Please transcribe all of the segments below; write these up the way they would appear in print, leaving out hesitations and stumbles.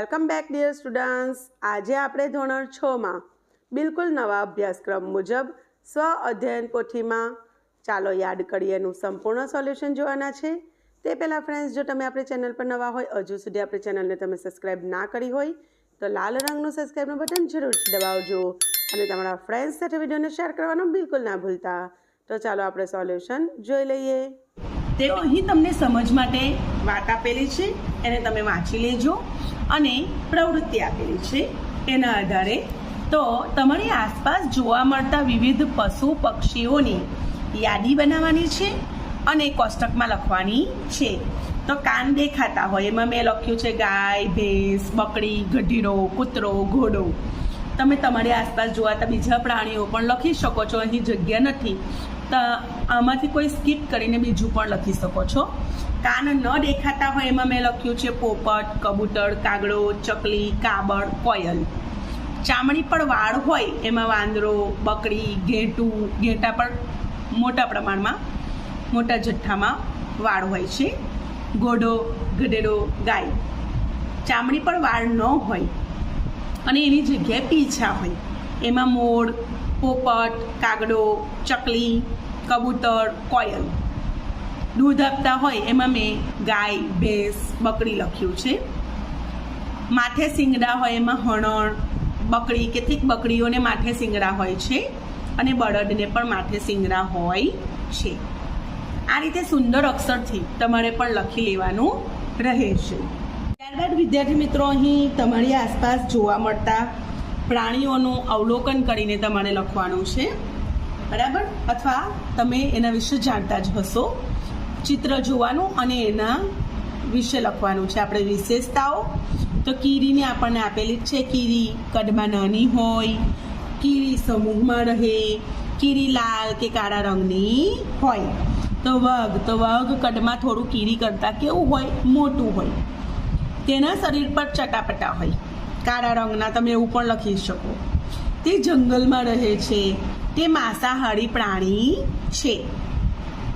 Welcome back dear students. આજે આપણે ધોરણ 6 માં બિલકુલ નવા અભ્યાસક્રમ મુજબ સ્વ અધ્યયન પોથીમાં ચાલો યાદ કરીએનું સંપૂર્ણ સોલ્યુશન જોવાના છે. તે પહેલાં ફ્રેન્ડ્સ, જો તમે આપણી ચેનલ પર નવા હોય, હજુ સુધી આપણી ચેનલને તમે સબસ્ક્રાઈબ ના કરી હોય તો લાલ રંગનું સબસ્ક્રાઈબનું બટન જરૂરથી દબાવજો અને તમારા ફ્રેન્ડ્સ સાથે વિડીયોને શેર કરવાનું બિલકુલ ના ભૂલતા. તો ચાલો આપણે સોલ્યુશન જોઈ લઈએ. તે અહીં તમને સમજ માટે વાત આપેલી છે, એને તમે વાંચી લેજો અને પ્રવૃત્તિ આપેલી છે એના આધારે તો તમારી આસપાસ જોવા મળતા વિવિધ પશુ પક્ષીઓની યાદી બનાવવાની છે અને કોષ્ટકમાં લખવાની છે. તો કાન દેખાતા હોય એમાં મેં લખ્યું છે ગાય, ભેંસ, બકરી, ગધેડો, કૂતરો, ઘોડો. તમે તમારી આસપાસ જોવાતા બીજા પ્રાણીઓ પણ લખી શકો છો, અહીં જગ્યા નથી તો આમાંથી કોઈ સ્કીપ કરીને બીજું પણ લખી શકો છો. કાન ન દેખાતા હોય એમાં મેં લખ્યું છે પોપટ, કબૂતર, કાગડો, ચકલી, કાબળ, કોયલ. ચામડી પર વાળ હોય એમાં વાંદરો, બકરી, ઘેટા પણ મોટા પ્રમાણમાં, મોટા જથ્થામાં વાળ હોય છે. ઘોડો, ગધેડો, ગાય. ચામડી પર વાળ ન હોય અને એની જગ્યાએ પીંછા હોય એમાં મોર, પોપટ, કાગડો, ચકલી, કબૂતર, કોયલ. દૂધ આપતા હોય એમાં મેં ગાય, ભેંસ, બકરી લખ્યું છે. માથે શિંગડા હોય એમાં હણણ, બકરી. કેટલીક બકરીઓને માથે શિંગડા હોય છે અને બળદને પણ માથે શિંગડા હોય છે. આ રીતે સુંદર અક્ષરથી તમારે પણ લખી લેવાનું રહે છે. ત્યારબાદ વિદ્યાર્થી મિત્રો, અહીં તમારી આસપાસ જોવા મળતા પ્રાણીઓનું અવલોકન કરીને તમારે લખવાનું છે, બરાબર? અથવા તમે એના વિશે જાણતા જ હશો. ચિત્ર જોવાનું અને એના વિશે લખવાનું છે. આપણે વિશેષતાઓ તો કીડીને આપણને આપેલી જ છે. કીડી કદમાં નાની હોય, કીડી સમૂહમાં રહે, કીડી લાલ કે કાળા રંગની હોય. તો વાઘ કદમાં થોડું કીડી કરતાં કેવું હોય? મોટું હોય. તેના શરીર પર ચટાપટા હોય, કાળા રંગના. તમે એવું પણ લખી શકો. તે જંગલમાં રહે છે, તે માંસાહારી પ્રાણી છે.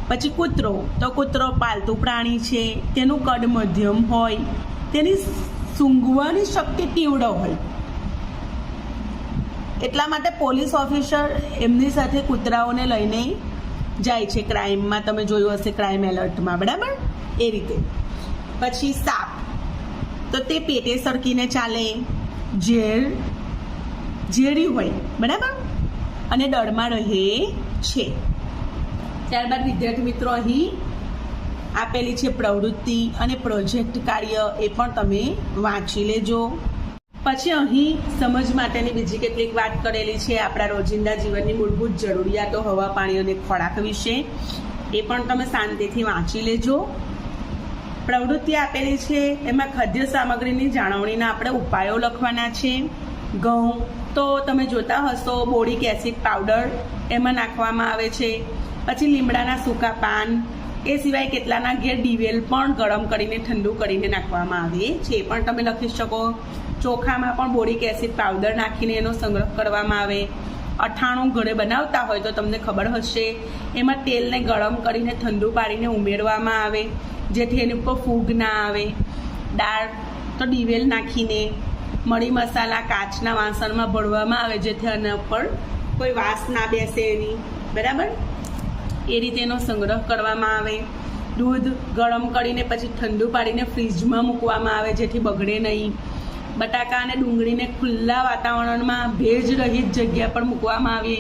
પછી કૂતરો, તો કૂતરો પાલતુ પ્રાણી છે, તેનું કદ મધ્યમ હોય, તેની સૂંઘવાની શક્તિ તીવ્ર હોય. એટલા માટે પોલીસ ઓફિસર એમની સાથે કૂતરાઓને લઈને જાય છે ક્રાઇમમાં. તમે જોયું હશે ક્રાઇમ એલર્ટમાં, બરાબર? એ રીતે. પછી સાપ, તો તે પેટે સરકીને ચાલે, ઝેરી હોય, બરાબર? અને દળમાં રહે છે. ત્યારબાદ વિદ્યાર્થી મિત્રો, અહીં આપેલી છે પ્રવૃત્તિ અને પ્રોજેક્ટ કાર્ય, એ પણ તમે વાંચી લેજો. પછી અહીં સમજ માટેની બીજી કેટલીક વાત કરેલી છે, આપણા રોજિંદા જીવનની મૂળભૂત જરૂરિયાતો, હવા, પાણી અને ખોરાક વિશે. એ પણ તમે શાંતિથી વાંચી લેજો. પ્રવૃત્તિ આપેલી છે, એમાં ખાદ્ય સામગ્રીની જાળવણીના આપણે ઉપાયો લખવાના છે. ઘઉં તો તમે જોતા હશો, બોરિક એસિડ પાવડર એમાં નાખવામાં આવે છે. પછી લીમડાના સૂકા પાન, એ સિવાય કેટલાના ઘેર ડિવેલ પણ ગરમ કરીને ઠંડુ કરીને નાખવામાં આવે છે, એ પણ તમે લખી શકો. ચોખામાં પણ બોરિક એસિડ પાવડર નાખીને એનો સંગ્રહ કરવામાં આવે. અઠાણું ઘરે બનાવતા હોય તો તમને ખબર હશે, એમાં તેલને ગરમ કરીને ઠંડુ પાડીને ઉમેરવામાં આવે જેથી એની ઉપર ફૂગ ના આવે. દાળ તો ડિવેલ નાખીને, મરી મસાલા કાચના વાસણમાં ભરવામાં આવે જેથી એના ઉપર કોઈ વાસ ના બેસે એની, બરાબર? એ રીતે એનો સંગ્રહ કરવામાં આવે. દૂધ ગરમ કરીને પછી ઠંડુ પાડીને ફ્રીજમાં મૂકવામાં આવે જેથી બગડે નહીં. બટાકા અને ડુંગળીને ખુલ્લા વાતાવરણમાં ભેજ રહિત જગ્યા પર મૂકવામાં આવે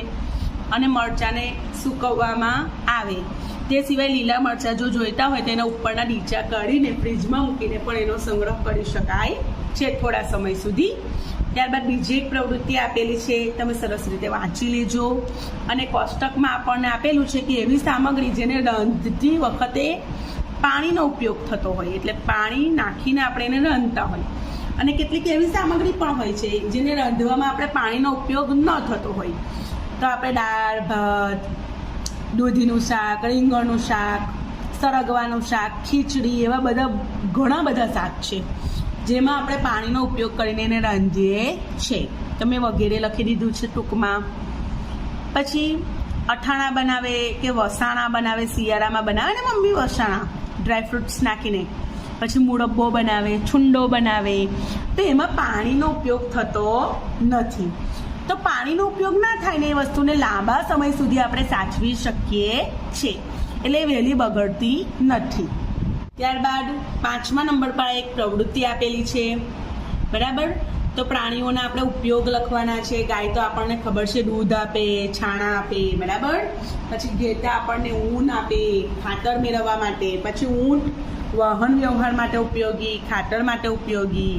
અને મરચાંને સૂકવવામાં આવે. તે સિવાય લીલા મરચાં જો જોઈતા હોય તો એના ઉપરના ડીચા કાઢીને ફ્રીજમાં મૂકીને પણ એનો સંગ્રહ કરી શકાય છે થોડા સમય સુધી. ત્યારબાદ બીજી એક પ્રવૃત્તિ આપેલી છે, તમે સરસ રીતે વાંચી લેજો. અને કોષ્ટકમાં આપણને આપેલું છે કે એવી સામગ્રી જેને રાંધતી વખતે પાણીનો ઉપયોગ થતો હોય, એટલે પાણી નાખીને આપણે એને રાંધતા હોય. અને કેટલીક એવી સામગ્રી પણ હોય છે જેને રાંધવામાં આપણે પાણીનો ઉપયોગ ન થતો હોય. તો આપણે દાળ, ભાત, દૂધીનું શાક, રીંગણનું શાક, સરગવાનું શાક, ખીચડી, એવા બધા ઘણા બધા શાક છે જેમાં આપણે પાણીનો ઉપયોગ કરીને એને રાંધીએ છીએ. તમે વગેરે લખી દીધું છે ટૂંકમાં. પછી અથાણા બનાવે કે વસાણા બનાવે, શિયાળામાં બનાવે ને મમ્મી વસાણા ડ્રાયફ્રૂટ્સ નાખીને, પછી મુરબ્બો બનાવે, છુંડો બનાવે, તો એમાં પાણીનો ઉપયોગ થતો નથી. તો પાણીનો ઉપયોગ ના થાય ને એ વસ્તુને લાંબા સમય સુધી આપણે સાચવી શકીએ છીએ, એટલે વહેલી બગડતી નથી. ત્યારબાદ 5મા નંબર પર એક પ્રવૃત્તિ આપેલી છે, બરાબર. તો પ્રાણીઓના આપણે ઉપયોગ લખવાના છે. ગાય તો આપણને ખબર છે દૂધ આપે, છાણા આપે, બરાબર. પછી ઘેટા આપણને ઊન આપે ખાતર મેળવવા માટે. પછી ઊંટ વાહન વ્યવહાર માટે ઉપયોગી, ખાતર માટે ઉપયોગી,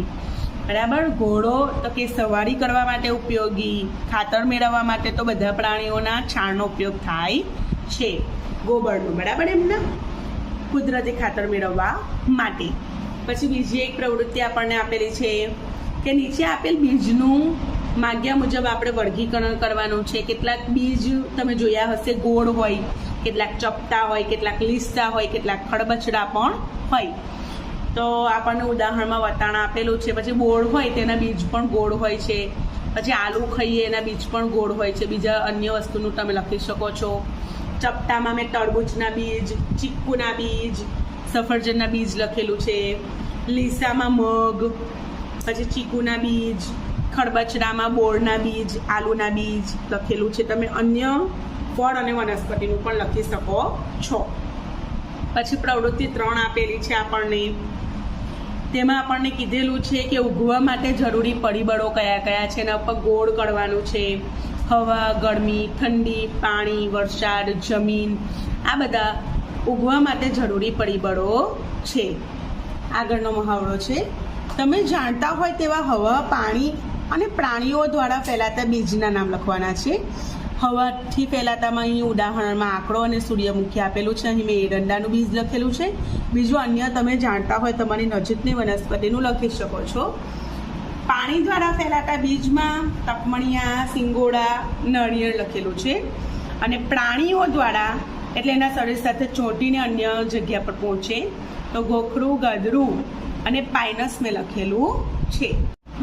બરાબર. ઘોડો તો કે સવારી કરવા માટે ઉપયોગી, ખાતર મેળવવા માટે તો બધા પ્રાણીઓના છાણનો ઉપયોગ થાય છે, ગોબરનો, બરાબર, એમના કુદરતી ખાતર મેળવવા માટે. પછી બીજી એક પ્રવૃત્તિ આપણને આપેલી છે કે નીચે આપેલ બીજનું માગ્યા મુજબ આપણે વર્ગીકરણ કરવાનું છે. કેટલાક બીજ તમે જોયા હશે ગોળ હોય, કેટલાક ચપટા હોય, કેટલાક લીસા હોય, કેટલાક ખડબચડા પણ હોય. તો આપણને ઉદાહરણમાં વટાણા આપેલું છે. પછી ગોળ હોય તેના બીજ પણ ગોળ હોય છે. પછી આલુ ખાઈએ એના બીજ પણ ગોળ હોય છે. બીજા અન્ય વસ્તુનું તમે લખી શકો છો. ચપટામાં મેં તરબૂચના બીજ, ચીકુના બીજ, સફરજનના બીજ લખેલું છે. લીસામાં મગ, પછી ચીકુના બીજ, ખરબચડામાં બોરના બીજ, આલુના બીજ લખેલું છે. તમે અન્ય ફળ અને વનસ્પતિનું પણ લખી શકો છો. પછી પ્રવૃત્તિ 3 આપેલી છે આપણને. તેમાં આપણને કીધેલું છે કે ઉગવા માટે જરૂરી પરિબળો કયા કયા છે. એના ઉપર ગોળ કરવાનું છે. હવા, ગરમી, ઠંડી, પાણી, વરસાદ, જમીન, આ બધા ઉગવા માટે જરૂરી પરિબળો છે. આગળનો મહાવરો છે, તમે જાણતા હોય તેવા હવા, પાણી અને પ્રાણીઓ દ્વારા ફેલાતા બીજના નામ લખવાના છે. હવાથી ફેલાતામાં અહીં ઉદાહરણમાં આંકડો અને સૂર્યમુખી આપેલું છે. અહીં મેં એરંડાનું બીજ લખેલું છે. બીજું અન્ય તમે જાણતા હોય તમારી નજીકની વનસ્પતિનું લખી શકો છો. પાણી દ્વારા ફેલાતા બીજમાં તકમણિયા, સિંગોડા, નળિયેર લખેલું છે. અને પ્રાણીઓ દ્વારા એટલે એના શરીર સાથે ચોંટીને અન્ય જગ્યા પર પહોંચે તો ગોખરું, ગાદરું અને પાઇનસ મેં લખેલું છે.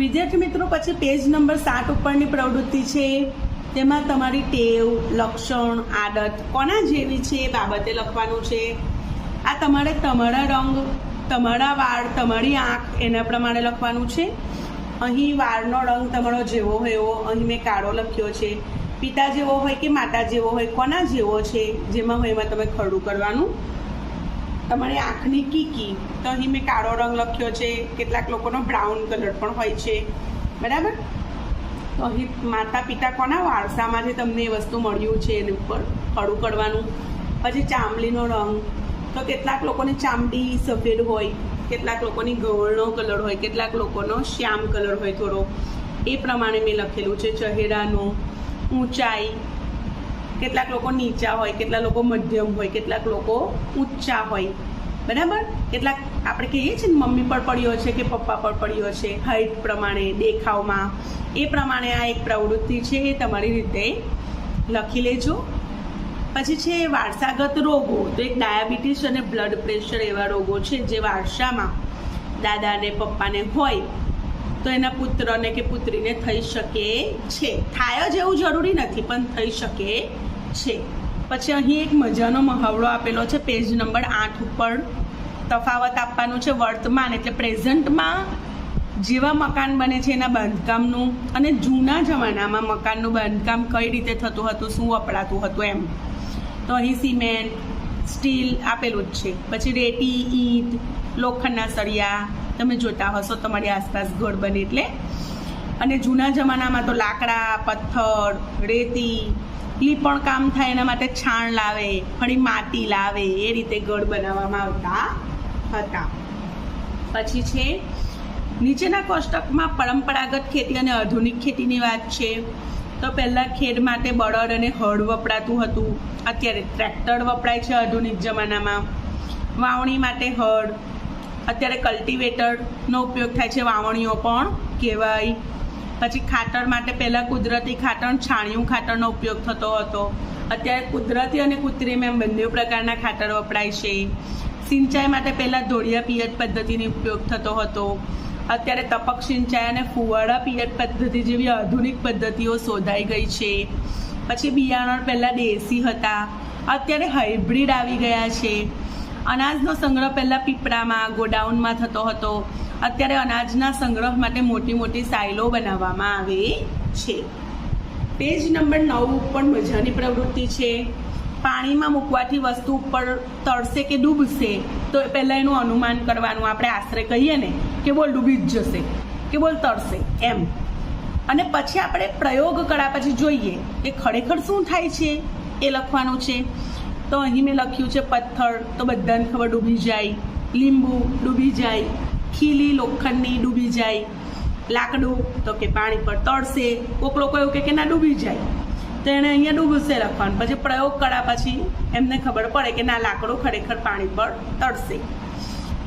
વિદ્યાર્થી મિત્રો, પછી પેજ નંબર 7 ઉપરની પ્રવૃત્તિ છે. તેમાં તમારી ટેવ, લક્ષણ, આદત કોના જેવી છે એ બાબતે લખવાનું છે. આ તમારે તમારા રંગ, તમારા વાળ, તમારી આંખ એના પ્રમાણે લખવાનું છે. અહીં વાળનો રંગ તમારો જેવો હોય એવો અહીં મેં કાળો લખ્યો છે. પિતા જેવો હોય કે માતા જેવો હોય, કોના જેવો છે જેમાં હોય એમાં તમે ખરડું કરવાનું. તમારી આંખની કીકી તો અહીં મેં કાળો રંગ લખ્યો છે. કેટલાક લોકોનો બ્રાઉન કલર પણ હોય છે, બરાબર. તો અહીં માતા પિતા કોના વારસામાંથી તમને એ વસ્તુ મળ્યું છે એની ઉપર ખડું કરવાનું. પછી ચામડીનો રંગ તો કેટલાક લોકોની ચામડી સફેદ હોય, કેટલાક લોકોની ગવળનો કલર હોય, કેટલાક લોકોનો શ્યામ કલર હોય થોડો, એ પ્રમાણે મેં લખેલું છે. ચહેરાનો, ઊંચાઈ, કેટલાક લોકો નીચા હોય, કેટલાક લોકો મધ્યમ હોય, કેટલાક લોકો ઊંચા હોય, બરાબર. કેટલાક આપણે કહીએ છીએ ને મમ્મી પર પડ્યો છે કે પપ્પા પર પડ્યો છે, હાઈટ પ્રમાણે, દેખાવમાં, એ પ્રમાણે આ એક પ્રવૃત્તિ છે એ તમારી રીતે લખી લેજો. પછી છે વારસાગત રોગો. તો એક ડાયાબિટીસ અને બ્લડ પ્રેશર એવા રોગો છે જે વારસામાં દાદાને પપ્પાને હોય તો એના પુત્રને કે પુત્રીને થઈ શકે છે. થાય જ એવું જરૂરી નથી પણ થઈ શકે છે. પછી અહીં એક મજાનો મહાવરો આપેલો છે પેજ નંબર 8 ઉપર. તફાવત આપવાનું છે વર્તમાન એટલે પ્રેઝન્ટમાં જેવા મકાન બને છે એના બાંધકામનું અને જૂના જમાનામાં મકાનનું બાંધકામ કઈ રીતે થતું હતું, શું વપરાતું હતું એમ. તો અહીં સિમેન્ટ, સ્ટીલ આપેલું જ છે. પછી રેતી, ઈંટ, લોખંડના સળિયા તમે જોતા હશો તમારી આસપાસ ઘર બને એટલે. અને જૂના જમાનામાં તો લાકડા, પથ્થર, રેતી, લીપણ કામ થાય એના માટે છાણ લાવે, ફરી માટી લાવે, એ રીતે ઘર બનાવવામાં આવતા હતા. પછી છે નીચેના કોષ્ટકમાં પરંપરાગત ખેતી અને આધુનિક ખેતીની વાત છે. તો પહેલાં ખેડ માટે બળદ અને હળ વપરાતું હતું. અત્યારે ટ્રેક્ટર વપરાય છે આધુનિક જમાનામાં. વાવણી માટે હળ, અત્યારે કલ્ટિવેટરનો ઉપયોગ થાય છે, વાવણીઓ પણ કહેવાય. પછી ખાતર માટે પહેલાં કુદરતી ખાતર, છાણિયું ખાતરનો ઉપયોગ થતો હતો. અત્યારે કુદરતી અને કૃત્રિમ એમ બંને પ્રકારના ખાતર વપરાય છે. સિંચાઈ માટે પહેલાં ધોળિયા પિયત પદ્ધતિનો ઉપયોગ થતો હતો. અત્યારે ટપક સિંચાઈ અને ફુવારા પિયત પદ્ધતિ જેવી આધુનિક પદ્ધતિઓ શોધાઈ ગઈ છે. પછી બિયારણ પહેલાં દેશી હતા, અત્યારે હાઇબ્રિડ આવી ગયા છે. અનાજનો સંગ્રહ પહેલાં પીપળામાં ગોડાઉનમાં થતો હતો. અત્યારે અનાજના સંગ્રહ માટે મોટી મોટી સાયલો બનાવવામાં આવે છે. પેજ નંબર 9 ઉપર મજાની પ્રવૃત્તિ છે. પાણીમાં મૂકવાથી વસ્તુ ઉપર તરશે કે ડૂબશે તો પહેલાં એનું અનુમાન કરવાનું. આપણે આશરે કહીએ ને કે બોલ ડૂબી જ જશે કે બોલ તરશે એમ, અને પછી આપણે પ્રયોગ કર્યા પછી જોઈએ કે ખરેખર શું થાય છે એ લખવાનું છે. તો અહીં મેં લખ્યું છે પથ્થર, તો બધાને ખબર ડૂબી જાય. લીંબુ ડૂબી જાય. ખીલી લોખંડની ડૂબી જાય. લાકડું તો કે પાણી પર તળશે. કોક લોકો એવું કે ના ડૂબી જાય, તો એને અહીંયા ડૂબશે લખવાનું. પછી પ્રયોગ કર્યા પછી એમને ખબર પડે કે ના લાકડું ખરેખર પાણી પર તળશે.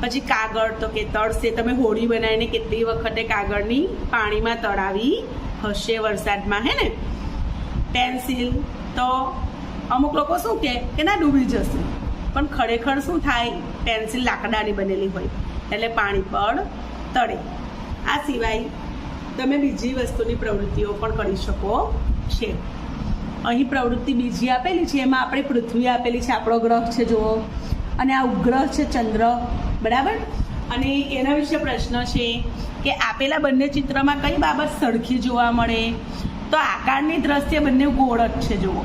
પછી કાગળ તો કે તળશે. તમે હોળી બનાવીને કેટલી વખતે કાગળની પાણીમાં તળાવી હશે વરસાદમાં, હે ને. પેન્સિલ તો અમુક લોકો શું કે ના ડૂબી જશે, પણ ખરેખર શું થાય, પેન્સિલ લાકડાની બનેલી હોય એટલે પાણી પર તળે. આ સિવાય તમે બીજી વસ્તુની પ્રવૃત્તિઓ પણ કરી શકો છે. અહીં પ્રવૃત્તિ બીજી આપેલી છે, એમાં આપણે પૃથ્વી આપેલી છે, આપણો ગ્રહ છે જુઓ, અને આ ઉપગ્રહ છે ચંદ્ર, બરાબર. અને એના વિશે પ્રશ્ન છે કે આપેલા બંને ચિત્રમાં કઈ બાબત સરખી જોવા મળે? તો આકારની દ્રષ્ટિએ બંને ગોળ જ છે જુઓ,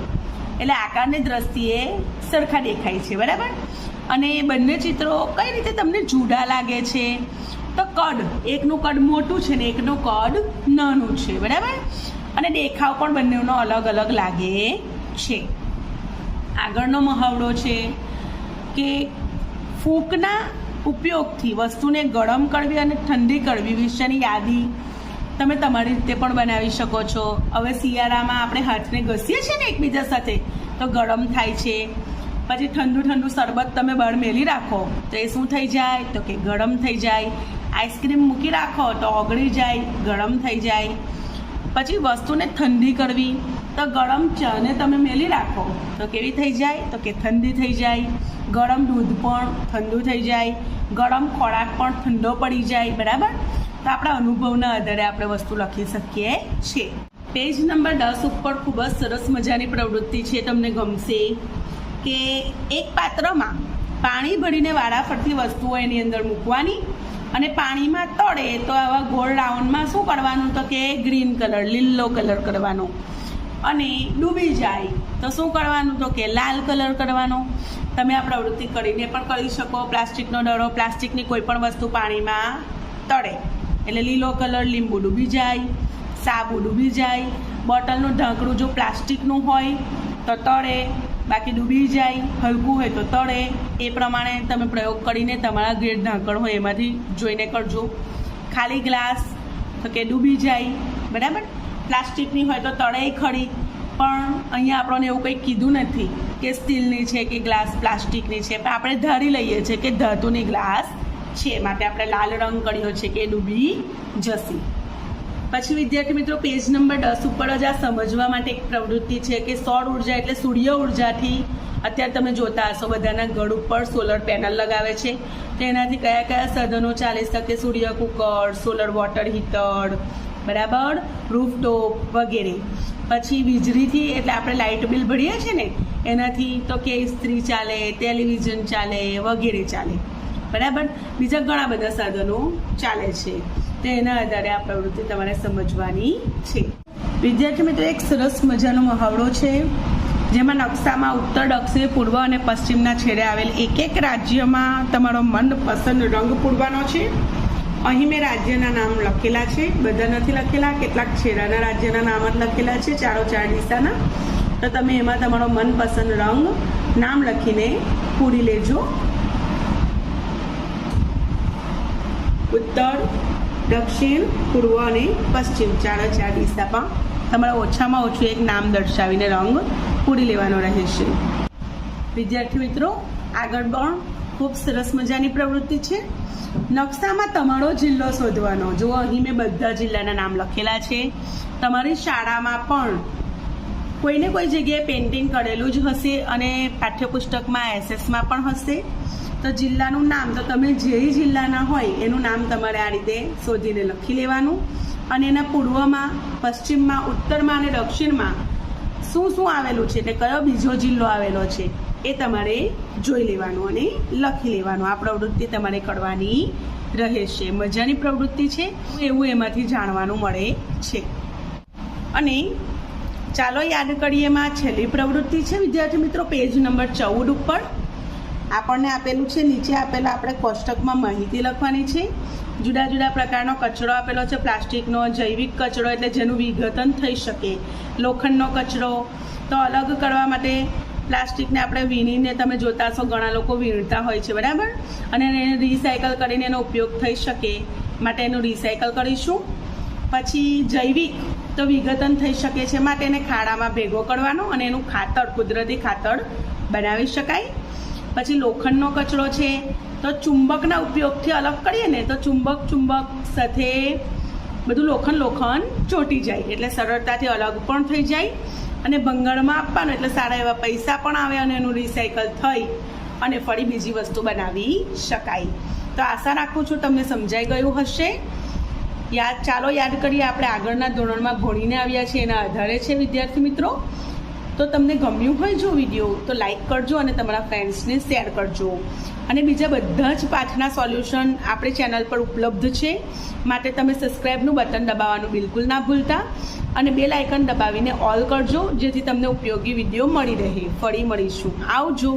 એટલે આકારની દ્રષ્ટિએ સરખા દેખાય છે, બરાબર. અને બંને ચિત્રો કઈ રીતે તમને જુદા લાગે છે? તો કદ, એકનું કદ મોટું છે ને એકનું કદ નાનું છે, બરાબર. અને દેખાવ પણ બંનેનો અલગ અલગ લાગે છે. આગળનો મહાવરો છે કે ફૂંકના ઉપયોગથી વસ્તુને ગરમ કરવી અને ઠંડી કરવી વિશેની યાદી તમે તમારી રીતે પણ બનાવી શકો છો. હવે શિયાળામાં આપણે હાથને ઘસીએ છીએ ને એકબીજા સાથે, તો ગરમ થાય છે. પછી ઠંડુ ઠંડુ શરબત તમે બહાર મેલી રાખો તો એ શું થઈ જાય, તો કે ગરમ થઈ જાય. આઈસ્ક્રીમ મૂકી રાખો તો ઓગળી જાય, ગરમ થઈ જાય. પછી વસ્તુને ઠંડી કરવી, તો ગરમ ચાને તમે મેલી રાખો તો કેવી થઈ જાય, તો કે ઠંડી થઈ જાય. ગરમ દૂધ પણ ઠંડુ થઈ જાય. ગરમ ખોરાક પણ ઠંડો પડી જાય, બરાબર. તો આપણા અનુભવના આધારે આપણે વસ્તુ લખી શકીએ છીએ. પેજ નંબર 10 ઉપર ખૂબ જ સરસ મજાની પ્રવૃત્તિ છે, તમને ગમશે. કે એક પાત્રમાં પાણી ભરીને વારાફરતી વસ્તુઓ એની અંદર મૂકવાની, અને પાણીમાં તળે તો આવા ગોળ રાઉન્ડમાં શું કરવાનું, તો કે ગ્રીન કલર, લીલો કલર કરવાનો. અને ડૂબી જાય તો શું કરવાનું, તો કે લાલ કલર કરવાનો. તમે આ પ્રવૃત્તિ કરીને પણ કરી શકો. પ્લાસ્ટિકનો દડો, પ્લાસ્ટિકની કોઈ પણ વસ્તુ પાણીમાં તળે એટલે લીલો કલર, લીંબુ ડૂબી જાય, સાબુ ડૂબી જાય. બોટલનું ઢાંકણું જો પ્લાસ્ટિકનું હોય તો તળે, બાકી ડૂબી જાય. હલકું હોય તો તળે. એ પ્રમાણે તમે પ્રયોગ કરીને તમારા ઘેર ઢાંકણ હોય એમાંથી જોઈને કરજો. ખાલી ગ્લાસ તો કે ડૂબી જાય, બરાબર. પ્લાસ્ટિકની હોય તો તળે ખરી, પણ અહીંયા આપણને એવું કંઈ કીધું નથી કે સ્ટીલની છે કે ગ્લાસ પ્લાસ્ટિકની છે, પણ આપણે ધારી લઈએ છીએ કે ધાતુની ગ્લાસ છે, માટે આપણે લાલ રંગ કર્યો છે કે ડૂબી જશે. પછી વિદ્યાર્થી મિત્રો પેજ નંબર 10 ઉપર જ આ સમજવા માટે એક પ્રવૃત્તિ છે કે સૌર ઉર્જા એટલે સૂર્ય ઉર્જાથી અત્યારે તમે જોતા હશો બધાના ઘર ઉપર સોલર પેનલ લગાવે છે, તો એનાથી કયા કયા સાધનો ચાલી શકે? સૂર્ય કુકર, સોલર વોટર હીટર, બરાબર, રૂફટોપ વગેરે. પછી વીજળીથી એટલે આપણે લાઇટ બિલ ભરીએ છીએ ને એનાથી તો કે ઇસ્ત્રી ચાલે, ટેલિવિઝન ચાલે વગેરે ચાલે, બરાબર. બીજા ઘણા બધા સાધનો ચાલે છે, તો એના આધારે આ પ્રવૃત્તિ તમારે સમજવાની છે. વિદ્યાર્થી મિત્રો એક સરસ મજાનો મહાવરો છે, જેમાં નકશામાં ઉત્તર, દક્ષિણ, પૂર્વ અને પશ્ચિમના છેડે આવેલ એક એક રાજ્યમાં તમારો મનપસંદ રંગ પૂરવાનો છે. અહીં મેં રાજ્યના નામ લખેલા છે, બધા નથી લખેલા, કેટલાક છેડાના રાજ્યના નામ જ લખેલા છે, 4 દિશાના. તો તમે એમાં તમારો મનપસંદ રંગ નામ લખીને પૂરી લેજો. ઉત્તર, દક્ષિણ, પૂર્વ અને પશ્ચિમ 4 દિશામાં તમારે ઓછામાં ઓછું એક નામ દર્શાવીને રંગ પૂરી લેવાનો રહેશે. વિદ્યાર્થી મિત્રો આગળ પણ ખૂબ સરસ મજાની પ્રવૃત્તિ છે. નકશામાં તમારો જિલ્લો શોધવાનો. જો અહીં મેં બધા જિલ્લાના નામ લખેલા છે. તમારી શાળામાં પણ કોઈને કોઈ જગ્યાએ પેઇન્ટિંગ કરેલું જ હશે અને પાઠ્યપુસ્તકમાં એસએસમાં પણ હશે. તો જિલ્લાનું નામ તો તમે જે જિલ્લાના હોય એનું નામ તમારે આ રીતે શોધીને લખી લેવાનું. અને એના પૂર્વમાં, પશ્ચિમમાં, ઉત્તરમાં અને દક્ષિણમાં શું શું આવેલું છે, એટલે કયો બીજો જિલ્લો આવેલો છે એ તમારે જોઈ લેવાનું અને લખી લેવાનું. આ પ્રવૃત્તિ તમારે કરવાની રહેશે. મજાની પ્રવૃત્તિ છે એવું એમાંથી જાણવાનું મળે છે. અને ચાલો યાદ કરીએ એમાં છેલ્લી પ્રવૃત્તિ છે વિદ્યાર્થી મિત્રો પેજ નંબર 14 ઉપર આપણને આપેલું છે. નીચે આપેલા આપણે કોષ્ટકમાં માહિતી લખવાની છે. જુદા જુદા પ્રકારનો કચરો આપેલો છે. પ્લાસ્ટિકનો, જૈવિક કચરો એટલે જેનું વિઘટન થઈ શકે, લોખંડનો કચરો. તો અલગ કરવા માટે પ્લાસ્ટિકને આપણે વીણીને તમે જોતા હશો ઘણા લોકો વીણતા હોય છે, બરાબર. અને એને રિસાયકલ કરીને એનો ઉપયોગ થઈ શકે માટે એનું રિસાયકલ કરીશું. પછી જૈવિક તો વિઘટન થઈ શકે છે માટે એને ખાડામાં ભેગો કરવાનો અને એનું ખાતર, કુદરતી ખાતર બનાવી શકાય. પછી લોખંડનો કચરો છે તો ચુંબકના ઉપયોગથી અલગ કરીએ ને તો ચુંબક સાથે બધું લોખંડ ચોંટી જાય એટલે સરળતાથી અલગ પણ થઈ જાય. અને ભંગારમાં આપવાનું એટલે સારા એવા પૈસા પણ આવે અને એનું રિસાયકલ થઈ અને ફરી બીજી વસ્તુ બનાવી શકાય. તો આશા રાખું છું તમને સમજાઈ ગયું હશે. ચાલો યાદ કરીએ. આપણે આગળના ધોરણમાં ભણીને આવ્યા છીએ એના આધારે છે વિદ્યાર્થી મિત્રો. તો તમને ગમ્યું હોય જો વિડીયો તો લાઈક કરજો અને તમારા ફ્રેન્ડ્સને શેર કરજો. અને બીજા બધા જ પાઠના સોલ્યુશન આપણી ચેનલ પર ઉપલબ્ધ છે માટે તમે સબસ્ક્રાઈબનું બટન દબાવવાનું બિલકુલ ના ભૂલતા અને બેલ આઇકન દબાવીને ઓલ કરજો જેથી તમને ઉપયોગી વિડીયો મળી રહે. ફરી મળીશું. આવજો.